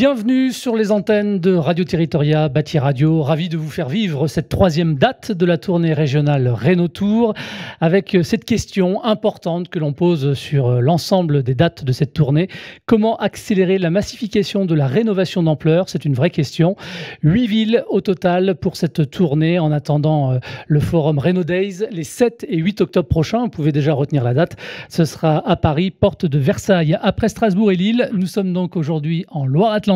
Bienvenue sur les antennes de Radio Territoria, Bâti Radio. Ravi de vous faire vivre cette troisième date de la tournée régionale Rhénau Tour avec cette question importante que l'on pose sur l'ensemble des dates de cette tournée. Comment accélérer la massification de la rénovation d'ampleur? C'est une vraie question. 8 villes au total pour cette tournée en attendant le forum Rhénau Days les 7 et 8 octobre prochains. Vous pouvez déjà retenir la date. Ce sera à Paris, porte de Versailles. Après Strasbourg et Lille, nous sommes donc aujourd'hui en Loire-Atlantique,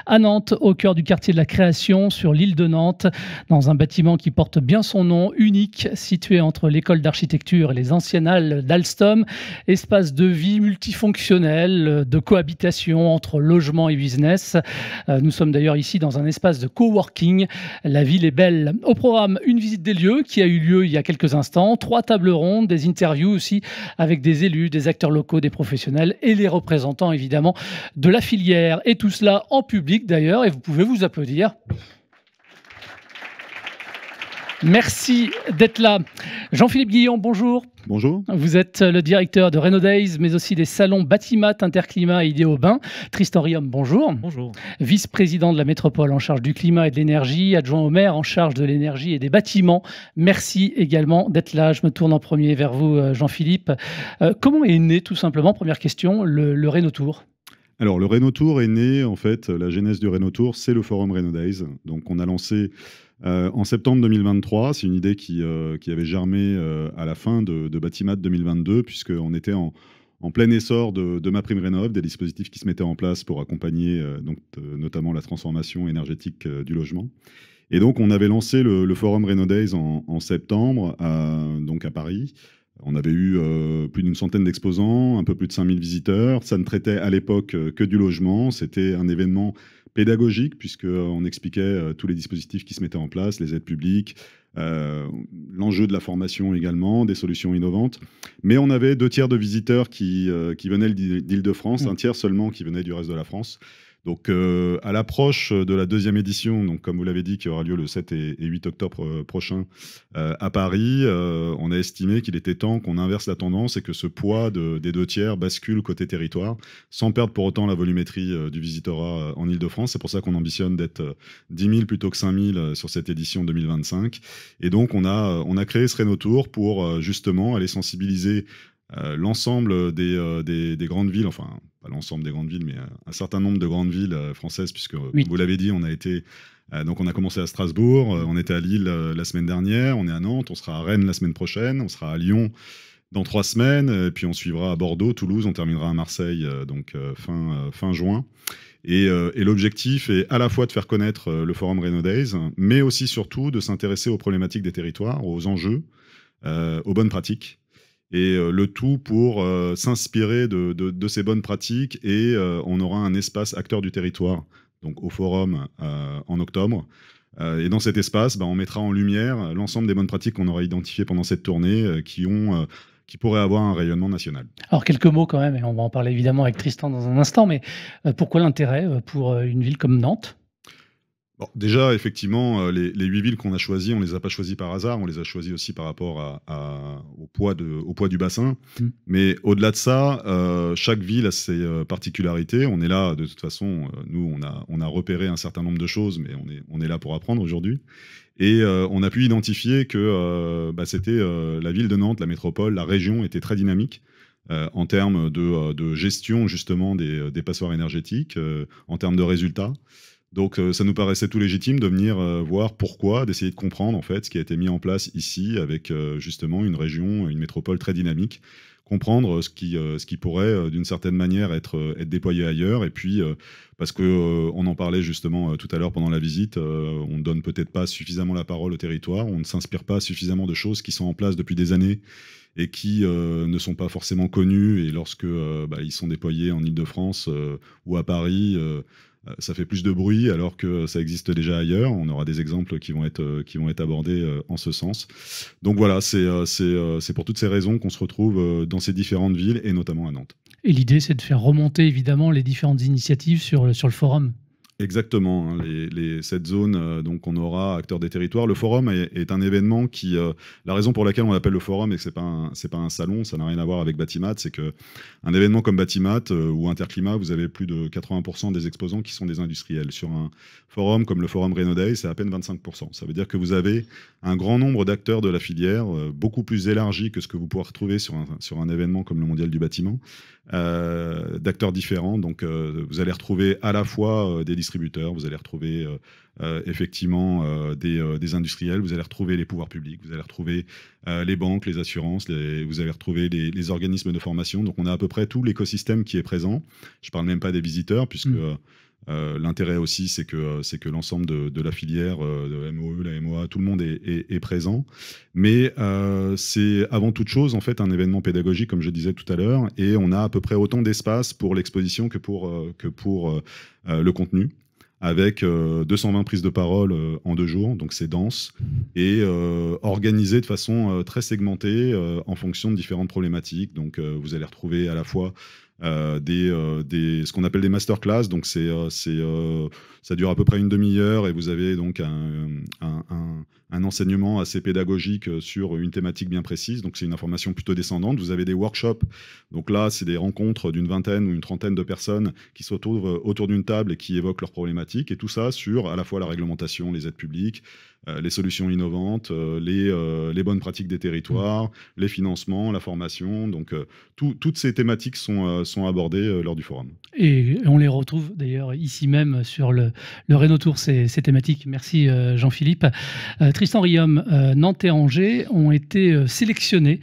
à Nantes, au cœur du quartier de la Création, sur l'île de Nantes, dans un bâtiment qui porte bien son nom, unique, situé entre l'école d'architecture et les anciennes halles d'Alstom, espace de vie multifonctionnel, de cohabitation entre logement et business. Nous sommes d'ailleurs ici dans un espace de coworking. La ville est belle. Au programme, une visite des lieux qui a eu lieu il y a quelques instants, 3 tables rondes, des interviews aussi avec des élus, des acteurs locaux, des professionnels et les représentants évidemment de la filière. Et tout cela en public d'ailleurs, et vous pouvez vous applaudir. Merci d'être là. Jean-Philippe Guillon, bonjour. Bonjour. Vous êtes le directeur de Rhénau Days, mais aussi des salons Batimat, Interclimat et Idéaubin. Tristan Riom, bonjour. Bonjour. Vice-président de la métropole en charge du climat et de l'énergie, adjoint au maire en charge de l'énergie et des bâtiments. Merci également d'être là. Je me tourne en premier vers vous, Jean-Philippe. Comment est né, tout simplement, première question, le Rhénau Tour ? Alors, le Rhénau Tour est né, en fait, la genèse du Rhénau Tour, c'est le forum Rhénau Days. Donc, on a lancé en septembre 2023. C'est une idée qui avait germé à la fin de Batimat 2022, puisqu'on était en plein essor de MaPrimeRénov', des dispositifs qui se mettaient en place pour accompagner notamment la transformation énergétique du logement. Et donc, on avait lancé le forum Rhénau Days en septembre, donc à Paris. On avait eu plus d'une centaine d'exposants, un peu plus de 5000 visiteurs. Ça ne traitait à l'époque que du logement. C'était un événement pédagogique puisqu'on expliquait tous les dispositifs qui se mettaient en place, les aides publiques, l'enjeu de la formation également, des solutions innovantes. Mais on avait 2 tiers de visiteurs qui venaient d'Île-de-France, un tiers seulement qui venait du reste de la France. Donc, à l'approche de la 2e édition, donc comme vous l'avez dit, qui aura lieu le 7 et 8 octobre prochain à Paris, on a estimé qu'il était temps qu'on inverse la tendance et que ce poids des 2 tiers bascule côté territoire, sans perdre pour autant la volumétrie du visitorat en Île-de-France. C'est pour ça qu'on ambitionne d'être 10 000 plutôt que 5 000 sur cette édition 2025. Et donc, on a créé ce Rhénau Tour pour justement aller sensibiliser l'ensemble des grandes villes, enfin pas l'ensemble des grandes villes, mais un certain nombre de grandes villes françaises, puisque oui. Vous l'avez dit, on a été donc on a commencé à Strasbourg, on était à Lille la semaine dernière, on est à Nantes, on sera à Rennes la semaine prochaine, on sera à Lyon dans 3 semaines, et puis on suivra à Bordeaux, Toulouse, on terminera à Marseille donc fin juin. Et l'objectif est à la fois de faire connaître le forum Rhénau Days, mais aussi surtout de s'intéresser aux problématiques des territoires, aux enjeux, aux bonnes pratiques. Et le tout pour s'inspirer de ces bonnes pratiques, et on aura un espace acteur du territoire, donc au forum en octobre. Et dans cet espace, on mettra en lumière l'ensemble des bonnes pratiques qu'on aura identifiées pendant cette tournée qui pourraient avoir un rayonnement national. Alors quelques mots quand même, et on va en parler évidemment avec Tristan dans un instant, mais pourquoi l'intérêt pour une ville comme Nantes ? Bon, déjà, effectivement, les 8 villes qu'on a choisies, on ne les a pas choisies par hasard, on les a choisies aussi par rapport au poids du bassin. Mais au-delà de ça, chaque ville a ses particularités. On est là, de toute façon, nous, on a repéré un certain nombre de choses, mais on est là pour apprendre aujourd'hui. Et on a pu identifier que c'était la ville de Nantes, la métropole, la région était très dynamique. En termes de gestion, justement, des passoires énergétiques, en termes de résultats. Donc ça nous paraissait tout légitime de venir voir pourquoi, d'essayer de comprendre en fait ce qui a été mis en place ici avec justement une région, une métropole très dynamique, comprendre ce qui pourrait d'une certaine manière être déployé ailleurs, et puis parce que on en parlait justement tout à l'heure pendant la visite, on ne donne peut-être pas suffisamment la parole au territoire, on ne s'inspire pas suffisamment de choses qui sont en place depuis des années et qui ne sont pas forcément connues, et lorsque ils sont déployés en Île-de-France ou à Paris, ça fait plus de bruit alors que ça existe déjà ailleurs. On aura des exemples qui vont être abordés en ce sens. Donc voilà, c'est pour toutes ces raisons qu'on se retrouve dans ces différentes villes, et notamment à Nantes. Et l'idée, c'est de faire remonter évidemment les différentes initiatives sur le forum. Exactement, hein, cette zone, donc on aura acteurs des territoires. Le forum est un événement qui, la raison pour laquelle on l'appelle le forum et que c'est pas un salon, ça n'a rien à voir avec Batimat, c'est que un événement comme Batimat ou Interclimat, vous avez plus de 80% des exposants qui sont des industriels. Sur un forum comme le forum Renoday, c'est à peine 25%. Ça veut dire que vous avez un grand nombre d'acteurs de la filière, beaucoup plus élargi que ce que vous pouvez retrouver sur un événement comme le Mondial du bâtiment, d'acteurs différents. Donc vous allez retrouver à la fois des distributeurs, vous allez retrouver effectivement des industriels, vous allez retrouver les pouvoirs publics, vous allez retrouver les banques, les assurances, vous allez retrouver les organismes de formation. Donc on a à peu près tout l'écosystème qui est présent. Je ne parle même pas des visiteurs, puisque l'intérêt aussi, c'est que l'ensemble de la filière, de MOE, la MOA, tout le monde est présent. Mais c'est avant toute chose en fait un événement pédagogique, comme je disais tout à l'heure, et on a à peu près autant d'espace pour l'exposition que pour le contenu, avec 220 prises de parole en 2 jours, donc c'est dense, et organisé de façon très segmentée en fonction de différentes problématiques. Donc vous allez retrouver à la fois ce qu'on appelle des masterclass, donc ça dure à peu près une demi-heure et vous avez donc un enseignement assez pédagogique sur une thématique bien précise, donc c'est une information plutôt descendante. Vous avez des workshops, donc là c'est des rencontres d'une vingtaine ou une trentaine de personnes qui se retrouvent autour d'une table et qui évoquent leurs problématiques, et tout ça sur à la fois la réglementation, les aides publiques, les solutions innovantes, les bonnes pratiques des territoires, les financements, la formation. Donc toutes ces thématiques sont abordées lors du forum. Et on les retrouve d'ailleurs ici même sur le Rénotour, ces thématiques. Merci Jean-Philippe. Tristan Riom, Nantes et Angers ont été sélectionnés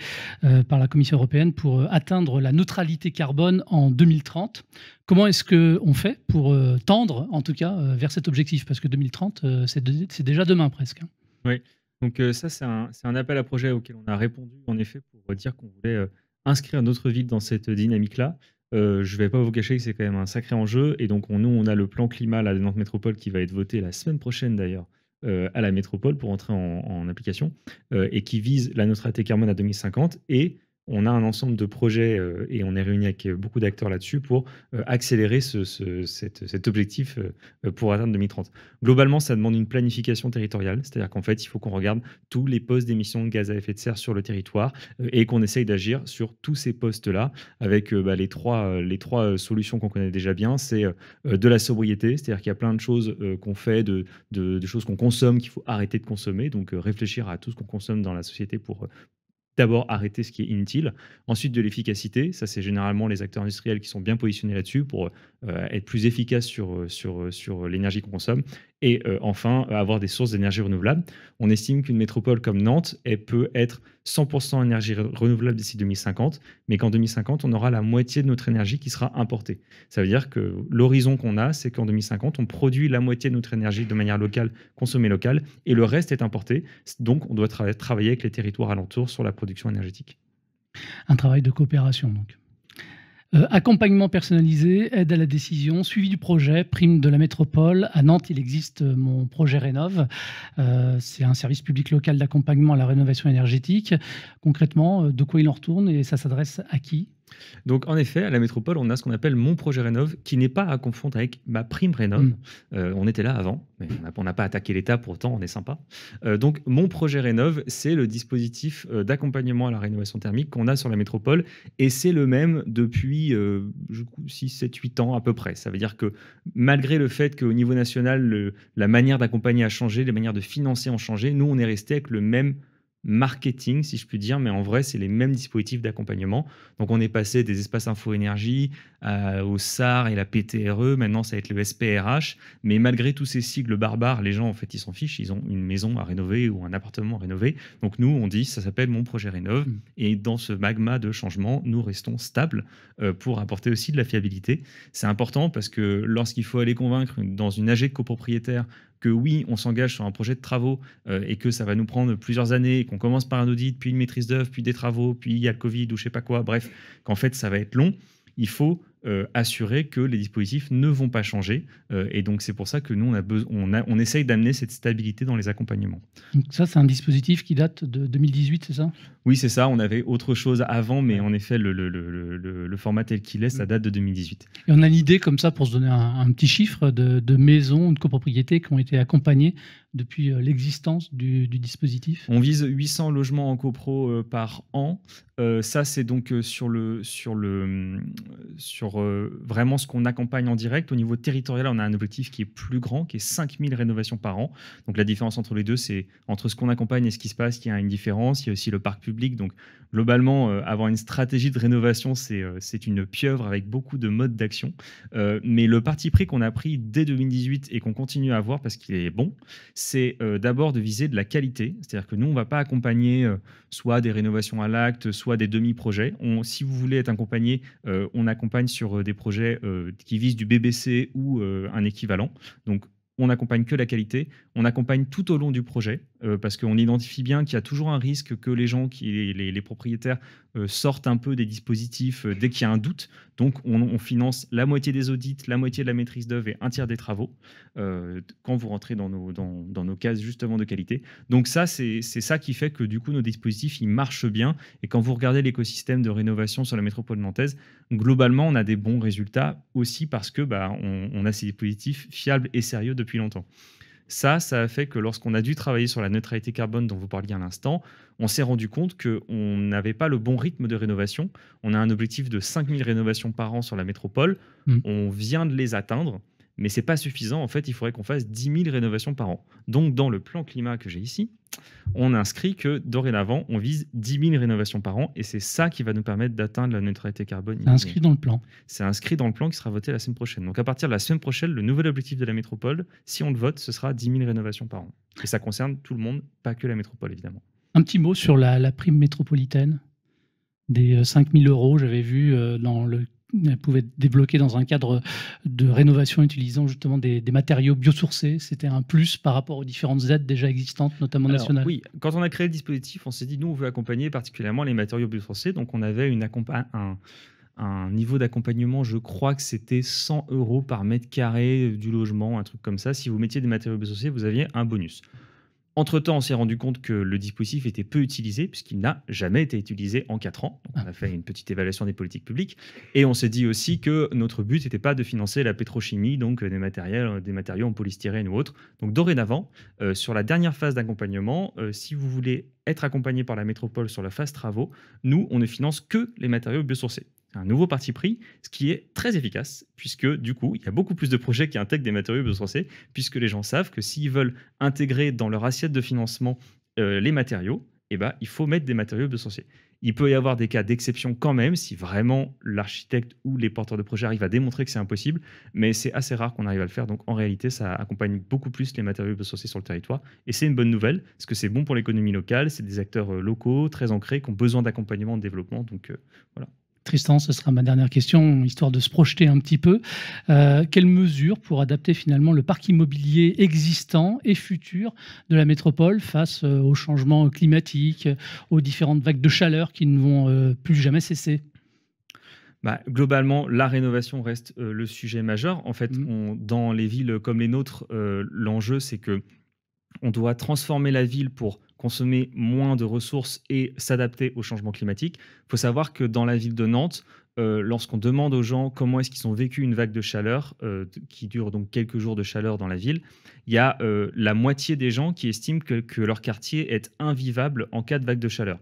par la Commission européenne pour atteindre la neutralité carbone en 2030. Comment est-ce qu'on fait pour tendre, en tout cas, vers cet objectif? Parce que 2030, c'est déjà demain presque. Oui, donc ça, c'est un appel à projet auquel on a répondu, en effet, pour dire qu'on voulait inscrire notre ville dans cette dynamique-là. Je ne vais pas vous cacher que c'est quand même un sacré enjeu. Et donc, nous, on a le plan climat là, de Nantes Métropole qui va être voté la semaine prochaine, d'ailleurs, à la métropole pour entrer en application, et qui vise la neutralité carbone à 2050. Et on a un ensemble de projets et on est réunis avec beaucoup d'acteurs là-dessus pour accélérer cet objectif pour atteindre 2030. Globalement, ça demande une planification territoriale, c'est-à-dire qu'en fait, il faut qu'on regarde tous les postes d'émissions de gaz à effet de serre sur le territoire et qu'on essaye d'agir sur tous ces postes-là avec les trois solutions qu'on connaît déjà bien. C'est de la sobriété, c'est-à-dire qu'il y a plein de choses qu'on fait, de choses qu'on consomme, qu'il faut arrêter de consommer, donc réfléchir à tout ce qu'on consomme dans la société pour d'abord arrêter ce qui est inutile. Ensuite, de l'efficacité. Ça, c'est généralement les acteurs industriels qui sont bien positionnés là-dessus pour être plus efficaces sur l'énergie qu'on consomme. Et enfin, avoir des sources d'énergie renouvelables. On estime qu'une métropole comme Nantes, elle peut être 100% énergie renouvelable d'ici 2050, mais qu'en 2050, on aura la moitié de notre énergie qui sera importée. Ça veut dire que l'horizon qu'on a, c'est qu'en 2050, on produit la moitié de notre énergie de manière locale, consommée locale, et le reste est importé. Donc, on doit travailler avec les territoires alentours sur la production énergétique. Un travail de coopération, donc. Accompagnement personnalisé, aide à la décision, suivi du projet, prime de la métropole. À Nantes, il existe mon projet Rénov'. C'est un service public local d'accompagnement à la rénovation énergétique. Concrètement, de quoi il en retourne et ça s'adresse à qui ? Donc, en effet, à la métropole, on a ce qu'on appelle mon projet Rénov', qui n'est pas à confondre avec ma prime Rénov'. On était là avant, mais on n'a pas attaqué l'État, pour autant, on est sympa. Donc, mon projet Rénov', c'est le dispositif d'accompagnement à la rénovation thermique qu'on a sur la métropole, et c'est le même depuis 6, 7, 8 ans à peu près. Ça veut dire que malgré le fait qu'au niveau national, la manière d'accompagner a changé, les manières de financer ont changé, nous, on est resté avec le même marketing, si je puis dire, mais en vrai, c'est les mêmes dispositifs d'accompagnement. Donc, on est passé des espaces info-énergie au SAR et la PTRE. Maintenant, ça va être le SPRH. Mais malgré tous ces sigles barbares, les gens, en fait, ils s'en fichent. Ils ont une maison à rénover ou un appartement à rénover. Donc, nous, on dit, ça s'appelle mon projet Rénov'. Et dans ce magma de changement, nous restons stables pour apporter aussi de la fiabilité. C'est important parce que lorsqu'il faut aller convaincre dans une AG de copropriétaire que oui, on s'engage sur un projet de travaux et que ça va nous prendre plusieurs années, qu'on commence par un audit, puis une maîtrise d'œuvre, puis des travaux, puis il y a le Covid ou je sais pas quoi, bref, qu'en fait ça va être long, il faut assurer que les dispositifs ne vont pas changer. Et donc, c'est pour ça que nous, on essaye d'amener cette stabilité dans les accompagnements. Donc ça, c'est un dispositif qui date de 2018, c'est ça? Oui, c'est ça. On avait autre chose avant, mais en effet, le format tel qu'il est, ça date de 2018. Et on a une idée comme ça, pour se donner un petit chiffre, de maisons, de copropriétés qui ont été accompagnées depuis l'existence du dispositif? On vise 800 logements en copro par an. Ça, c'est donc sur vraiment ce qu'on accompagne en direct. Au niveau territorial, on a un objectif qui est plus grand, qui est 5000 rénovations par an. Donc la différence entre les deux, c'est entre ce qu'on accompagne et ce qui se passe, qu'il y a une différence. Il y a aussi le parc public. Donc globalement, avoir une stratégie de rénovation, c'est une pieuvre avec beaucoup de modes d'action. Mais le parti pris qu'on a pris dès 2018 et qu'on continue à avoir parce qu'il est bon, c'est d'abord de viser de la qualité. C'est-à-dire que nous, on ne va pas accompagner soit des rénovations à l'acte, soit des demi-projets. Si vous voulez être accompagné, on accompagne sur des projets qui visent du BBC ou un équivalent. Donc, on n'accompagne que la qualité, on accompagne tout au long du projet, parce qu'on identifie bien qu'il y a toujours un risque que les gens, les propriétaires, sortent un peu des dispositifs dès qu'il y a un doute. Donc, on finance la moitié des audits, la moitié de la maîtrise d'œuvre et un tiers des travaux quand vous rentrez dans nos cases justement de qualité. Donc ça, c'est ça qui fait que du coup, nos dispositifs, ils marchent bien. Et quand vous regardez l'écosystème de rénovation sur la métropole nantaise, globalement, on a des bons résultats aussi parce que on a ces dispositifs fiables et sérieux depuis longtemps. Ça a fait que lorsqu'on a dû travailler sur la neutralité carbone dont vous parliez à l'instant, on s'est rendu compte qu'on n'avait pas le bon rythme de rénovation. On a un objectif de 5000 rénovations par an sur la métropole. On vient de les atteindre, mais ce n'est pas suffisant. En fait, il faudrait qu'on fasse 10 000 rénovations par an. Donc, dans le plan climat que j'ai ici, on inscrit que dorénavant, on vise 10 000 rénovations par an et c'est ça qui va nous permettre d'atteindre la neutralité carbone. C'est inscrit dans le plan. C'est inscrit dans le plan qui sera voté la semaine prochaine. Donc à partir de la semaine prochaine, le nouvel objectif de la métropole, si on le vote, ce sera 10 000 rénovations par an. Et ça concerne tout le monde, pas que la métropole évidemment. Un petit mot sur la prime métropolitaine des 5 000 €, j'avais vu elle pouvait être débloquée dans un cadre de rénovation utilisant justement des matériaux biosourcés. C'était un plus par rapport aux différentes aides déjà existantes, notamment nationales. Oui, quand on a créé le dispositif, on s'est dit, nous, on veut accompagner particulièrement les matériaux biosourcés. Donc, on avait un niveau d'accompagnement, je crois que c'était 100 € par mètre carré du logement, un truc comme ça. Si vous mettiez des matériaux biosourcés, vous aviez un bonus. Entre-temps, on s'est rendu compte que le dispositif était peu utilisé puisqu'il n'a jamais été utilisé en 4 ans. Donc, on a fait une petite évaluation des politiques publiques et on s'est dit aussi que notre but n'était pas de financer la pétrochimie, donc des matériaux en polystyrène ou autres. Donc dorénavant, sur la dernière phase d'accompagnement, si vous voulez être accompagné par la métropole sur la phase travaux, nous, on ne finance que les matériaux biosourcés. C'est un nouveau parti pris, ce qui est très efficace, puisque du coup, il y a beaucoup plus de projets qui intègrent des matériaux biosourcés, puisque les gens savent que s'ils veulent intégrer dans leur assiette de financement les matériaux, il faut mettre des matériaux biosourcés. Il peut y avoir des cas d'exception quand même, si vraiment l'architecte ou les porteurs de projets arrivent à démontrer que c'est impossible, mais c'est assez rare qu'on arrive à le faire. Donc en réalité, ça accompagne beaucoup plus les matériaux biosourcés sur le territoire. Et c'est une bonne nouvelle, parce que c'est bon pour l'économie locale, c'est des acteurs locaux, très ancrés, qui ont besoin d'accompagnement, de développement. Donc voilà. Tristan, ce sera ma dernière question, histoire de se projeter un petit peu. Quelles mesures pour adapter finalement le parc immobilier existant et futur de la métropole face aux changements climatiques, aux différentes vagues de chaleur qui ne vont plus jamais cesser? Globalement, la rénovation reste le sujet majeur. En fait, dans les villes comme les nôtres, l'enjeu, c'est que on doit transformer la ville pour consommer moins de ressources et s'adapter au changement climatique. Il faut savoir que dans la ville de Nantes, lorsqu'on demande aux gens comment est-ce qu'ils ont vécu une vague de chaleur, qui dure donc quelques jours de chaleur dans la ville, il y a la moitié des gens qui estiment que leur quartier est invivable en cas de vague de chaleur.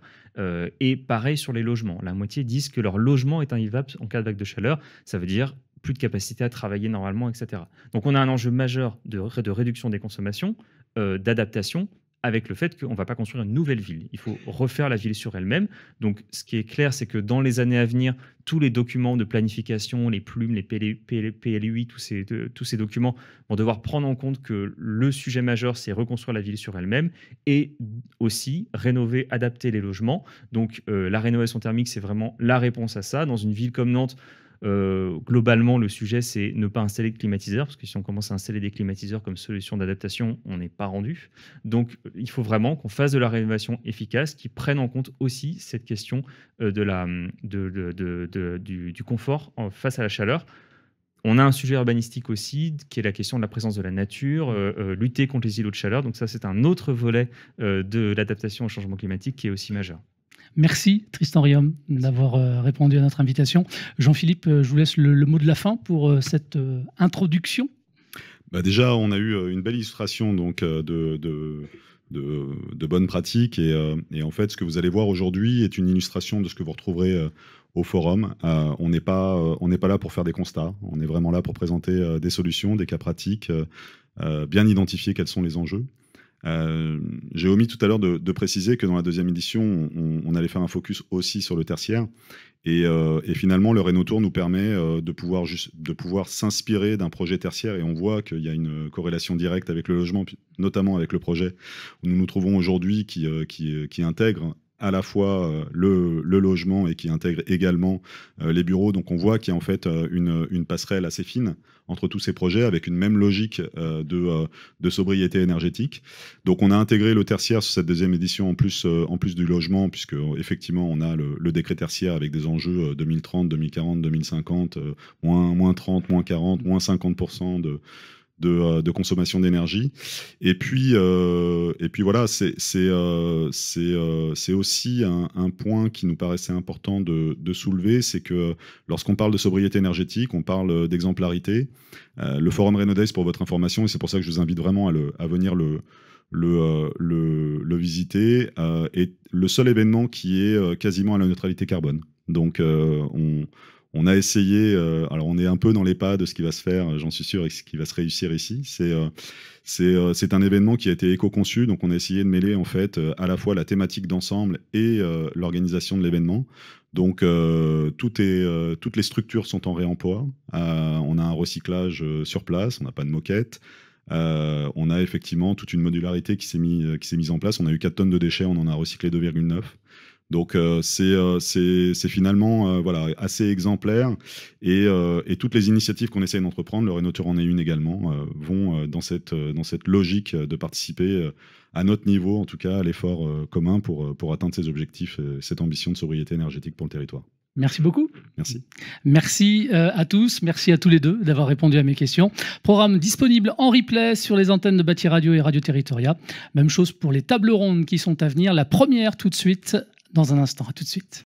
Et pareil sur les logements. La moitié disent que leur logement est invivable en cas de vague de chaleur. Ça veut dire plus de capacité à travailler normalement, etc. Donc on a un enjeu majeur de réduction des consommations, d'adaptation, avec le fait qu'on ne va pas construire une nouvelle ville. Il faut refaire la ville sur elle-même. Donc, ce qui est clair, c'est que dans les années à venir, tous les documents de planification, les plumes, les PLUI, tous ces documents vont devoir prendre en compte que le sujet majeur, c'est reconstruire la ville sur elle-même et aussi rénover, adapter les logements. Donc, la rénovation thermique, c'est vraiment la réponse à ça. Dans une ville comme Nantes, Globalement, le sujet, c'est ne pas installer de climatiseurs, parce que si on commence à installer des climatiseurs comme solution d'adaptation, on n'est pas rendu. Donc, il faut vraiment qu'on fasse de la rénovation efficace qui prenne en compte aussi cette question du confort face à la chaleur. On a un sujet urbanistique aussi, qui est la question de la présence de la nature, lutter contre les îlots de chaleur. Donc ça, c'est un autre volet de l'adaptation au changement climatique qui est aussi majeur. Merci Tristan Riom d'avoir répondu à notre invitation. Jean-Philippe, je vous laisse le mot de la fin pour cette introduction. Déjà, on a eu une belle illustration donc, de bonnes pratiques et en fait, ce que vous allez voir aujourd'hui est une illustration de ce que vous retrouverez au forum. On n'est pas là pour faire des constats, on est vraiment là pour présenter des solutions, des cas pratiques, bien identifier quels sont les enjeux. J'ai omis tout à l'heure de préciser que dans la deuxième édition, on allait faire un focus aussi sur le tertiaire. Et finalement, le Rénotour nous permet de pouvoir s'inspirer d'un projet tertiaire. Et on voit qu'il y a une corrélation directe avec le logement, notamment avec le projet où nous nous trouvons aujourd'hui qui intègre à la fois le logement et qui intègre également les bureaux. Donc on voit qu'il y a en fait une passerelle assez fine entre tous ces projets avec une même logique de sobriété énergétique. Donc on a intégré le tertiaire sur cette deuxième édition en plus du logement, puisque effectivement on a le décret tertiaire avec des enjeux 2030, 2040, 2050, moins 30, moins 40, moins 50% de consommation d'énergie. Et puis voilà, c'est aussi un point qui nous paraissait important de soulever, c'est que lorsqu'on parle de sobriété énergétique, on parle d'exemplarité. Le Forum Rénodays, pour votre information, et c'est pour ça que je vous invite vraiment à venir le visiter, est le seul événement qui est quasiment à la neutralité carbone. Donc on a essayé, alors on est un peu dans les pas de ce qui va se faire, j'en suis sûr, et ce qui va se réussir ici. C'est un événement qui a été éco-conçu, donc on a essayé de mêler en fait à la fois la thématique d'ensemble et l'organisation de l'événement. Donc toutes les structures sont en réemploi. On a un recyclage sur place, on n'a pas de moquette. On a effectivement toute une modularité qui s'est mise en place. On a eu 4 tonnes de déchets, on en a recyclé 2,9. Donc c'est finalement voilà, assez exemplaire et toutes les initiatives qu'on essaie d'entreprendre, le Rénotour en est une également, vont dans cette logique de participer à notre niveau, en tout cas à l'effort commun pour atteindre ces objectifs, cette ambition de sobriété énergétique pour le territoire. Merci beaucoup. Merci. Merci à tous, merci à tous les deux d'avoir répondu à mes questions. Programme disponible en replay sur les antennes de Bâti Radio et Radio Territoria. Même chose pour les tables rondes qui sont à venir. La première tout de suite, dans un instant. À tout de suite.